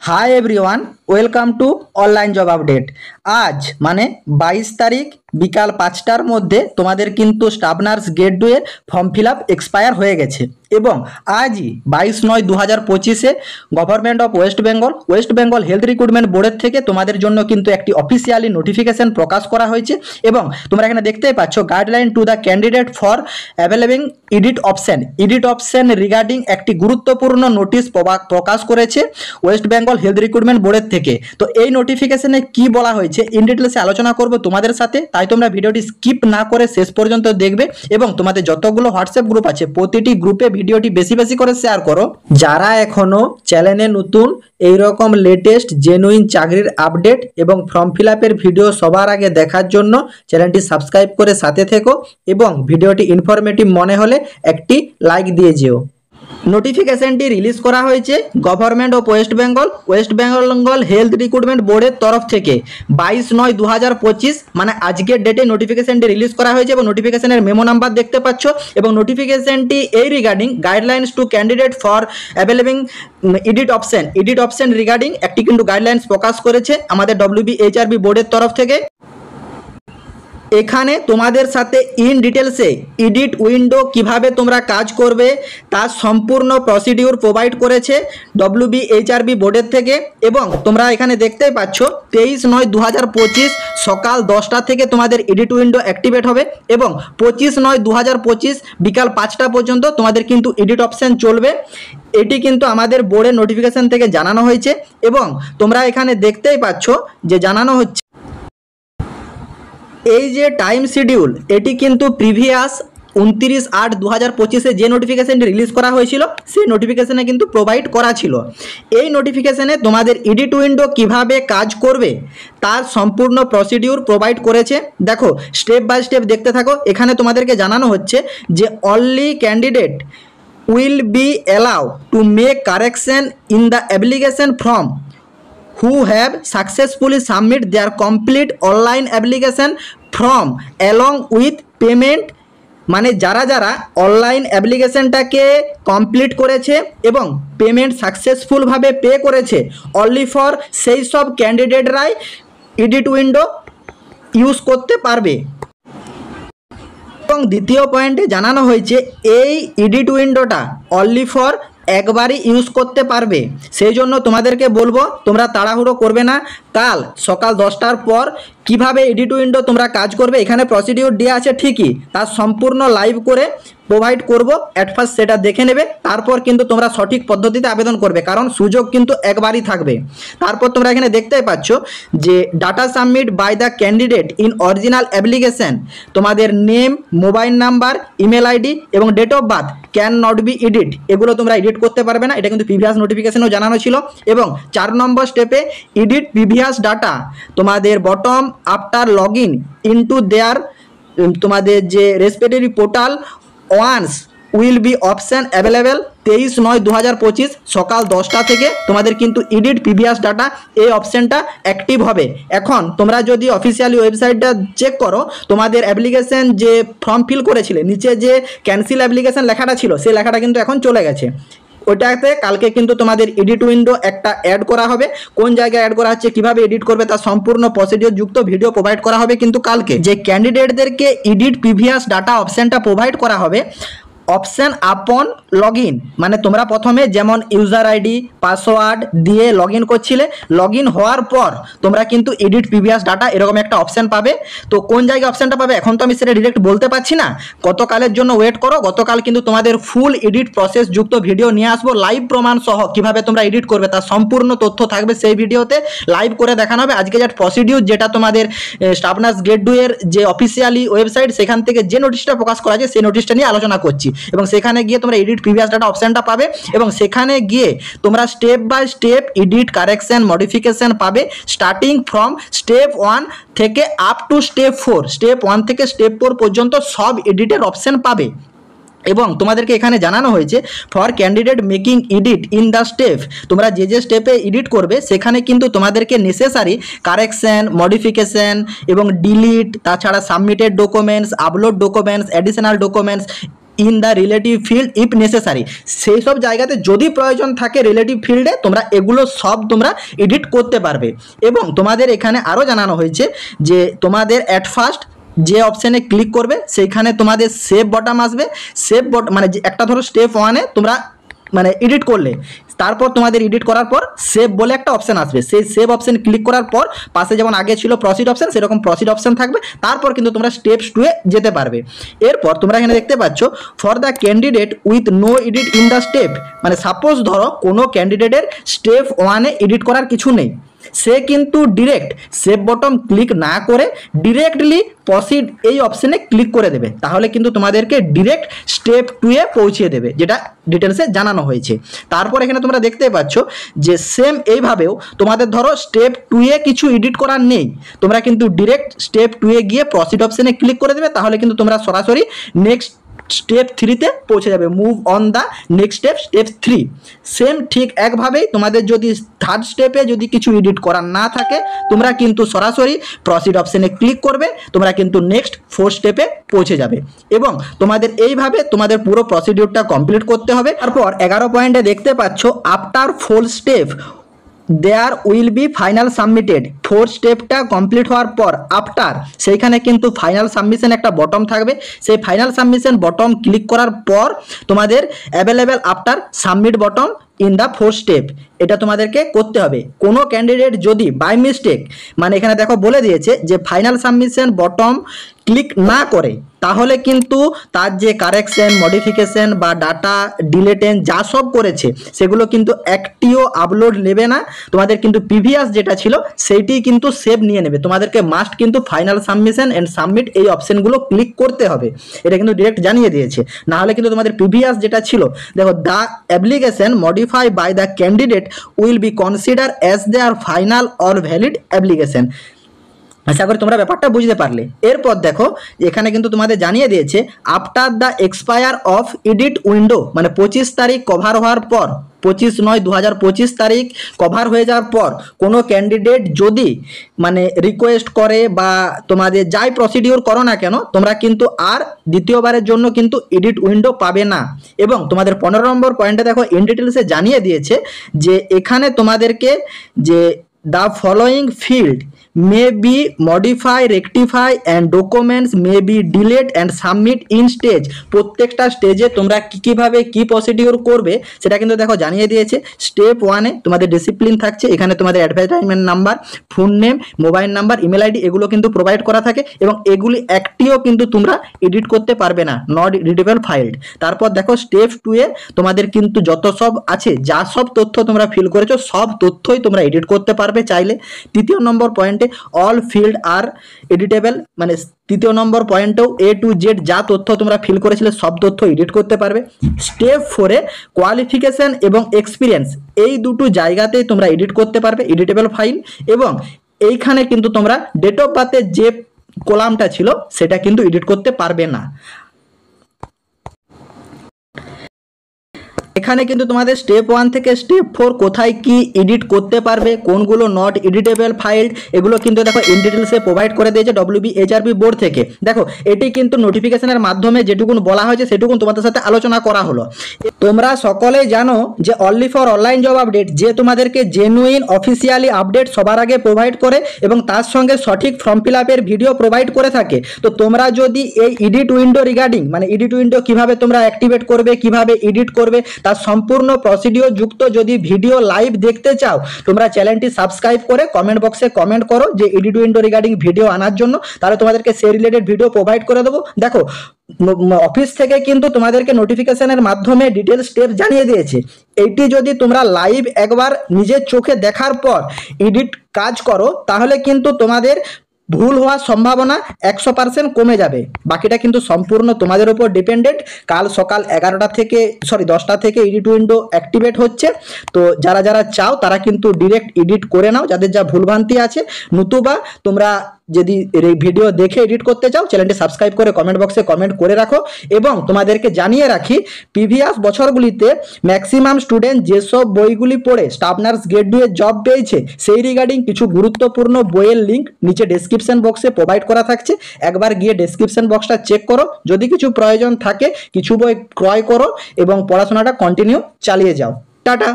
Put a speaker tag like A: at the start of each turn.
A: Hi everyone, welcome to online job update. আজ মানে 22 তারিখ বিকাল 5টার মধ্যে তোমাদের কিন্তু স্টাফ নার্স গ্রেড 2 এর ফর্ম ফিল আপ এক্সপায়ার হয়ে গেছে এবং আজই 22/9/2025-এ government of West Bengal health recruitment বোর্ডের থেকে তোমাদের জন্য কিন্তু একটি অফিসিয়ালি নোটিফিকেশন প্রকাশ করা হয়েছে এবং তোমরা এখানে দেখতেই পাচ্ছ guideline to the candidate for অ্যাভেলেবিং এডিট অপশন রিগার্ডিং একটি গুরুত্বপূর্ণ নোটিশ প্রকাশ করেছে ওয়েস্ট বেঙ্গল হেলথ রিক্রুটমেন্ট বোর্ডের থেকে। তো এই নোটিফিকেশনে কি বলা হয়েছে ইন ডিটেলসে আলোচনা করব তোমাদের সাথে, তাই তোমরা ভিডিওটি স্কিপ না করে শেষ পর্যন্ত দেখবে এবং তোমাদের যতগুলো হোয়াটসঅ্যাপ গ্রুপ আছে প্রতিটি গ্রুপে ভিডিওটি বেশি বেশি করে শেয়ার করো। যারা এখনো চ্যানেলে নতুন এই রকম লেটেস্ট জেনুইন চাকরির আপডেট এবং ফর্ম ফিল আপের ভিডিও সবার আগে দেখার জন্য চ্যানেলটি সাবস্ক্রাইব করে সাথে থেকো এবং ভিডিওটি ইনফরমেটিভ মনে হলে একটি লাইক দিয়ে যেও। নোটিফিকেশনটি রিলিজ করা হয়েছে government of West Bengal health recruitment বোর্ডের তরফ থেকে 22/9/2025 মানে আজকের ডেটে নোটিফিকেশনটি রিলিজ করা হয়েছে এবং নোটিফিকেশনের মেমো নাম্বার দেখতে পাচ্ছ এবং নোটিফিকেশনটি এই regarding guidelines to candidate for অ্যাভেলেবিং এডিট অপশন রিগার্ডিং একটি কিন্তু গাইডলাইন্স প্রকাশ করেছে আমাদের WBHRB বোর্ডের তরফ থেকে। এখানে তোমাদের সাথে ইন ডিটেলসে এডিট উইন্ডো কিভাবে তোমরা কাজ করবে তার সম্পূর্ণ প্রসিডিউর প্রোভাইড করেছে WBHRB বোর্ডের থেকে এবং তোমরা এখানে দেখতেই পাচ্ছ 23/9/2025 সকাল 10টা থেকে তোমাদের এডিট উইন্ডো অ্যাক্টিভেট হবে এবং 25/9/2025 বিকাল 5টা পর্যন্ত তোমাদের কিন্তু এডিট অপশন চলবে। এটি কিন্তু আমাদের বোর্ডের নোটিফিকেশন থেকে জানানো হয়েছে এবং তোমরা এখানে দেখতেই পাচ্ছ যে জানানো হচ্ছে এই যে টাইম শিডিউল এটি কিন্তু প্রিভিয়াস 29/8/2025-এ যে নোটিফিকেশনটি রিলিজ করা হয়েছিল সেই নোটিফিকেশনে কিন্তু প্রোভাইড করা ছিল। এই নোটিফিকেশনে তোমাদের এডিট উইন্ডো কিভাবে কাজ করবে তার সম্পূর্ণ প্রসিডিউর প্রোভাইড করেছে। দেখো স্টেপ বাই স্টেপ দেখতে থাকো। এখানে তোমাদেরকে জানানো হচ্ছে যে only candidate will B allow to make correction in the application form who have successfully submit their complete online application form along with payment মানে যারা যারা অনলাইন অ্যাপ্লিকেশনটাকে কমপ্লিট করেছে এবং পেমেন্ট সাকসেসফুলভাবে পে করেছে অনলি ফর সেই সব ক্যান্ডিডেটরাই এডিট উইন্ডো ইউজ করতে পারবে। এবং দ্বিতীয় পয়েন্টে জানানো হয়েছে এই এডিট উইন্ডোটা অনলি ফর একবারই ইউজ করতে পারবে, সেই জন্য তোমাদেরকে বলবো তোমরা তাড়াহুড়ো করবে না। কাল সকাল 10টার পর কিভাবে এডিট উইন্ডো তোমরা কাজ করবে এখানে প্রসিডিউর দেওয়া আছে ঠিকই, তার সম্পূর্ণ লাইভ করে প্রোভাইড করব। অ্যাট ফার্স্ট সেটা দেখে নেবে, তারপর কিন্তু তোমরা সঠিক পদ্ধতিতে আবেদন করবে কারণ সুযোগ কিন্তু একবারই থাকবে। তারপর তোমরা এখানে দেখতেই পাচ্ছ যে data submit by the candidate in original application, তোমাদের name, mobile number, email ID এবং date of birth can not be edit, এগুলো তোমরা এডিট করতে পারবে না, এটা কিন্তু প্রিভিয়াস নোটিফিকেশনেও জানানো ছিল। এবং 4 নম্বর স্টেপে এডিট প্রিভিয়াস ডাটা তোমাদের bottom after log in into their তোমাদের যে respective portal once will be option available 23/9/2025 সকাল 10টা থেকে তোমাদের কিন্তু এডিট প্রিভিয়াস ডাটা এই অপশনটা অ্যাক্টিভ হবে। এখন তোমরা যদি অফিসিয়ালি ওয়েবসাইটটা চেক করো তোমাদের অ্যাপ্লিকেশন যে ফর্ম ফিল করেছিলে নিচে যে ক্যান্সেল অ্যাপ্লিকেশন লেখাটা ছিল সেই লেখাটা কিন্তু এখন চলে গেছে। ওইটাতে কালকে কিন্তু তোমাদের এডিট উইন্ডো একটা অ্যাড করা হবে, কোন জায়গায় অ্যাড করা হচ্ছে কিভাবে এডিট করবে তার সম্পূর্ণ প্রসিডিউর যুক্ত ভিডিও প্রোভাইড করা হবে। কিন্তু কালকে যে ক্যান্ডিডেটদেরকে এডিট প্রিভিয়াস ডাটা অপশনটা প্রোভাইড করা হবে অপশন আপন লগ ইন মানে তোমরা প্রথমে যেমন ইউজার আইডি পাসওয়ার্ড দিয়ে লগ ইন করছিলে, লগ ইন হওয়ার পর তোমরা কিন্তু এডিট প্রিভিয়াস ডাটা এরকম একটা অপশন পাবে। তো কোন জায়গায় অপশনটা পাবে এখন তো আমি সেটা ডিরেক্ট বলতে পারছি না, গতকালের জন্য ওয়েট করো। গতকাল কিন্তু তোমাদের ফুল এডিট প্রসেস যুক্ত ভিডিও নিয়ে আসবো লাইভ প্রমাণ সহ কিভাবে তোমরা এডিট করবে তার সম্পূর্ণ তথ্য থাকবে সেই ভিডিওতে, লাইভ করে দেখানো হবে। আজকে যে প্রসিডিউর যেটা তোমাদের স্টাফ নার্স গ্রেড 2 এর যে অফিসিয়ালি ওয়েবসাইট সেখান থেকে যে নোটিশটা প্রকাশ করা আছে সেই নোটিশটা নিয়ে আলোচনা করছি এবং সেখানে গিয়ে তোমরা এডিট প্রিভিয়াস ডাটা অপশনটা পাবে এবং সেখানে গিয়ে তোমরা step by step edit correction modification পাবে স্টার্টিং ফ্রম স্টেপ 1 থেকে আপ টু স্টেপ 4, স্টেপ 1 থেকে স্টেপ 4 পর্যন্ত সব এডিটের অপশন পাবে। এবং তোমাদেরকে এখানে জানানো হয়েছে for candidate making edit in the step, তোমরা যে যে স্টেপে এডিট করবে সেখানে কিন্তু তোমাদেরকে নেসেসারি কারেকশন মডিফিকেশন এবং ডিলিট তাছাড়া submitted documents upload documents additional documents in the relative field if necessary, সেই সব জায়গাতে যদি প্রয়োজন থাকে রিলেটিভ ফিল্ডে তোমরা এগুলো সব তোমরা এডিট করতে পারবে। এবং তোমাদের এখানে আরও জানানো হয়েছে যে তোমাদের অ্যাট ফার্স্ট যে অপশানে ক্লিক করবে সেইখানে তোমাদের সেভ বটন আসবে। সেভ বটন মানে একটা ধরো স্টেপ 1-এ তোমরা মানে এডিট করলে, তারপর তোমাদের এডিট করার পর সেভ বলে একটা অপশান আসবে, সেই সেভ অপশান ক্লিক করার পর পাশে যেমন আগে ছিল প্রসিড অপশান সেরকম প্রসিড অপশান থাকবে, তারপর কিন্তু তোমরা স্টেপস 2-এ যেতে পারবে। এরপর তোমরা এখানে দেখতে পাচ্ছ for the candidate with no edit in the step, মানে সাপোজ ধরো কোনো ক্যান্ডিডেটের স্টেপ 1-এ এডিট করার কিছু নেই, সে কিন্তু ডিরেক্ট সেভ বটন ক্লিক না করে ডিরেক্টলি প্রসিড এই অপশানে ক্লিক করে দেবে, তাহলে কিন্তু তোমাদেরকে ডিরেক্ট স্টেপ 2-এ পৌঁছে দেবে, যেটা ডিটেলসে জানানো হয়েছে। তারপর এখানে তোমরা দেখতে পাচ্ছ যে সেম এইভাবেও তোমাদের ধরো স্টেপ 2-এ কিছু এডিট করার নেই, তোমরা কিন্তু ডিরেক্ট স্টেপ 2-এ গিয়ে প্রসিড অপশানে ক্লিক করে দেবে, তাহলে কিন্তু তোমরা সরাসরি নেক্সট স্টেপ 3-তে পৌঁছে যাবে, move on the next step, step 3। Same ঠিক একভাবেই তোমাদের যদি থার্ড স্টেপে যদি কিছু এডিট করার না থাকে তোমরা কিন্তু সরাসরি প্রসিড অপশানে ক্লিক করবে, তোমরা কিন্তু নেক্সট 4 স্টেপে পৌঁছে যাবে। এবং তোমাদের এইভাবে তোমাদের পুরো প্রসিডিউরটা কমপ্লিট করতে হবে। তারপর 11 পয়েন্টে দেখতে পাচ্ছ after 4 step there will be final submitted, 4 স্টেপটা কমপ্লিট হওয়ার পর আফটার সেইখানে কিন্তু ফাইনাল সাবমিশন একটা বটম থাকবে, সেই ফাইনাল সাবমিশন বটম ক্লিক করার পর তোমাদের available after submit bottom in the 4 step, এটা তোমাদেরকে করতে হবে। কোনো ক্যান্ডিডেট যদি বাই মিস্টেক মানে এখানে দেখো বলে দিয়েছে যে ফাইনাল সাবমিশন বটম ক্লিক না করে তাহলে কিন্তু তার যে কারেকশন মডিফিকেশন বা ডাটা ডিলেটেন যা সব করেছে সেগুলো কিন্তু একটিও আপলোড নেবে না, তোমাদের কিন্তু প্রিভিয়াস যেটা ছিল সেইটি কিন্তু সেভ নিয়ে নেবে। তোমাদেরকে মাস্ট কিন্তু ফাইনাল সাবমিশন অ্যান্ড সাবমিট এই অপশনগুলো ক্লিক করতে হবে, এটা কিন্তু ডিরেক্ট জানিয়ে দিয়েছে, না হলে কিন্তু তোমাদের প্রিভিয়াস যেটা ছিল দেখো the application modify by the candidate will be consider as their final or valid application. আশা করি তোমরা ব্যাপারটা বুঝতে পারলে। এরপর দেখো এখানে কিন্তু তোমাদের জানিয়ে দিয়েছে after the expire of edit window, মানে 25 তারিখ কভার হওয়ার পর 25/9/2025 তারিখ কভার হয়ে যাওয়ার পর কোনো ক্যান্ডিডেট যদি মানে রিকোয়েস্ট করে বা তোমাদের যাই প্রসিডিওর করো না কেন তোমরা কিন্তু আর দ্বিতীয়বারের জন্য কিন্তু এডিট উইন্ডো পাবে না। এবং তোমাদের 15 নম্বর পয়েন্টে দেখো ইন ডিটেলসে জানিয়ে দিয়েছে যে এখানে তোমাদেরকে যে the following field may be modify rectify and documents may be delete and submit in stage, প্রত্যেকটা স্টেজে তোমরা কীভাবে কি প্রসিডিওর করবে সেটা কিন্তু দেখো জানিয়ে দিয়েছে। স্টেপ 1-এ তোমাদের ডিসিপ্লিন থাকছে, এখানে তোমাদের advertisement number, phone name, mobile number, email ID এগুলো কিন্তু প্রোভাইড করা থাকে এবং এগুলি একটিও কিন্তু তোমরা এডিট করতে পারবে না, নট এডিটেবল ফাইল্ড। তারপর দেখো স্টেপ 2-এ তোমাদের কিন্তু যত সব আছে যা সব তথ্য তোমরা ফিল করেছো সব তথ্যই তোমরা এডিট করতে পারবে চাইলে। 3 নম্বর পয়েন্টে অল ফিল্ড আর এডিটেবল, মানে 3 নম্বর পয়েন্টেও A to Z যা তথ্য তোমরা ফিল করেছিলে সব তথ্য এডিট করতে পারবে। স্টেপ 4-এ কোয়ালিফিকেশন এবং এক্সপিরিয়েন্স এই দুটো জায়গাতেই তোমরা এডিট করতে পারবে এডিটেবল ফাইল, এবং এইখানে কিন্তু তোমরা ডেট অফ বার্থের যে কলামটা ছিল সেটা কিন্তু এডিট করতে পারবে না। এখানে কিন্তু তোমাদের স্টেপ 1 থেকে স্টেপ 4 কোথায় কি এডিট করতে পারবে, কোনগুলো নট এডিটেবল ফাইল এগুলো কিন্তু দেখো ইন ডিটেলসে প্রোভাইড করে দিয়েছে WBHRB বোর্ড থেকে। দেখো এটি কিন্তু নোটিফিকেশনের মাধ্যমে যেটুকুন বলা হয়েছে সেটুকুন তোমাদের সাথে আলোচনা করা হলো। তোমরা সকলেই জানো যে only for online job update যে তোমাদেরকে জেনুইন অফিসিয়ালি আপডেট সবার আগে প্রোভাইড করে এবং তার সঙ্গে সঠিক ফর্ম ফিল আপের ভিডিও প্রোভাইড করে থাকে। তো তোমরা যদি এই এডিট উইন্ডো রিগার্ডিং মানে এডিট উইন্ডো কিভাবে তোমরা অ্যাক্টিভেট করবে, কিভাবে এডিট করবে তার সম্পূর্ণ প্রসিডিওর যুক্ত যদি ভিডিও লাইভ দেখতে চাও তোমরা চ্যানেলটি সাবস্ক্রাইব করে কমেন্ট বক্সে কমেন্ট করো যে এডিট উইন্ডো রিগার্ডিং ভিডিও আনার জন্য, তাহলে তোমাদেরকে সেই রিলেটেড ভিডিও প্রোভাইড করে দেবো। দেখো অফিস থেকে কিন্তু তোমাদেরকে নোটিফিকেশনের মাধ্যমে ডিটেল স্টেপ জানিয়ে দিয়েছে, এইটি যদি তোমরা লাইভ একবার নিজের চোখে দেখার পর এডিট কাজ করো তাহলে কিন্তু তোমাদের ভুল হওয়ার সম্ভাবনা 100% কমে যাবে। বাকিটা কিন্তু সম্পূর্ণ তোমাদের উপর ডিপেন্ডেন্ট। কাল সকাল 10টা থেকে এডিট উইন্ডো অ্যাক্টিভেট হচ্ছে, তো যারা যারা চাও তারা কিন্তু ডিরেক্ট এডিট করে নাও যাদের যা ভুলভ্রান্তি আছে, নতুবা তোমরা যদি এই ভিডিও দেখে এডিট করতে চাও চ্যানেলটি সাবস্ক্রাইব করে কমেন্ট বক্সে কমেন্ট করে রাখো। এবং তোমাদেরকে জানিয়ে রাখি প্রিভিয়াস বছরগুলিতে ম্যাক্সিমাম স্টুডেন্ট যেসব বইগুলি পড়ে স্টাফ নার্স গ্রেড 2 এর জব পেয়েছে সেই রিগার্ডিং কিছু গুরুত্বপূর্ণ বইয়ের লিঙ্ক নিচে ডেসক্রিপশন বক্সে প্রোভাইড করা থাকছে, একবার গিয়ে ডেসক্রিপশন বক্সটা চেক করো, যদি কিছু প্রয়োজন থাকে কিছু বই ক্রয় করো এবং পড়াশোনাটা কন্টিনিউ চালিয়ে যাও। টাটা।